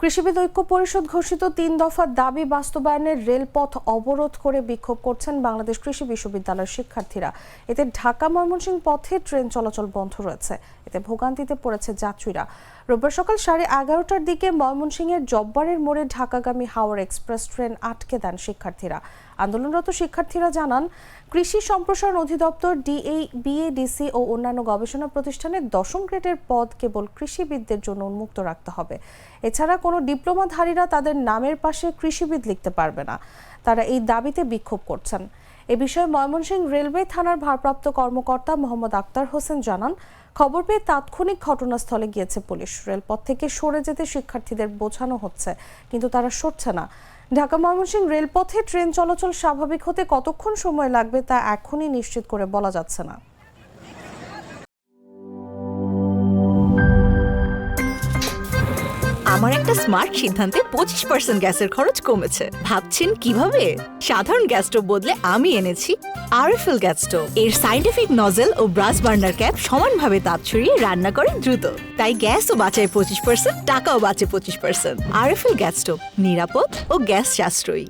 কৃষিবিদ ঐক্য পরিষদ ঘোষিত ৩ দফা দাবি বাস্তবায়নের রেলপথ অবরোধ করে বিক্ষোভ করছেন বাংলাদেশ কৃষি বিশ্ববিদ্যালয়ের শিক্ষার্থীরা। এতে ঢাকা ময়মনসিংহ পথে ট্রেন চলাচল বন্ধ রয়েছে। এতে ভোগান্তিতে পড়েছে যাত্রীরা। রোববার সকাল 11:30টার দিকে ময়মনসিংহের জব্বারের মোড়ে ঢাকাগামী হাওড় এক্সপ্রেস ট্রেন আটকে দেন শিক্ষার্থীরা। আন্দোলনরত শিক্ষার্থীরা জানান, কৃষি সম্প্রসারণ অধিদপ্তর বিএডিসি ও অন্যান্য গবেষণা প্রতিষ্ঠানের 10ম গ্রেডের পদ কেবল কৃষিবিদদের জন্য উন্মুক্ত রাখতে হবে। এছাড়া কোনো ডিপ্লোমাধারীরা তাদের নামের পাশে কৃষিবিদ লিখতে পারবে না। তারা এই দাবিতে বিক্ষোভ করছেন। এ বিষয়ে ময়মনসিংহ রেলওয়ে থানার ভারপ্রাপ্ত কর্মকর্তা মোহাম্মদ আক্তার হোসেন জানান, খবর পেয়ে তাৎক্ষণিক ঘটনাস্থলে গিয়েছে পুলিশ। রেলপথ থেকে সরে যেতে শিক্ষার্থীদের বোঝানো হচ্ছে, কিন্তু তারা সরছে না। ঢাকা ময়মনসিংহ রেলপথে ট্রেন চলাচল স্বাভাবিক হতে কতক্ষণ সময় লাগবে তা এখনই নিশ্চিত করে বলা যাচ্ছে না। আমার একটা স্মার্ট সিদ্ধান্তে 25% গ্যাসের খরচ কমেছে। ভাবছেন কিভাবে? সাধারণ গ্যাস স্টোভ বদলে আমি এনেছি আরএফএল গ্যাস স্টোভ। এর সাইন্টিফিক নজল ও ব্রাস বার্নার ক্যাপ সমানভাবে তাপ ছড়িয়ে রান্না করে দ্রুত। তাই গ্যাসও বাঁচায় 25%, টাকাও বাঁচে 25%। আরএফএল গ্যাস স্টোভ নিরাপদ ও গ্যাস সাশ্রয়ী।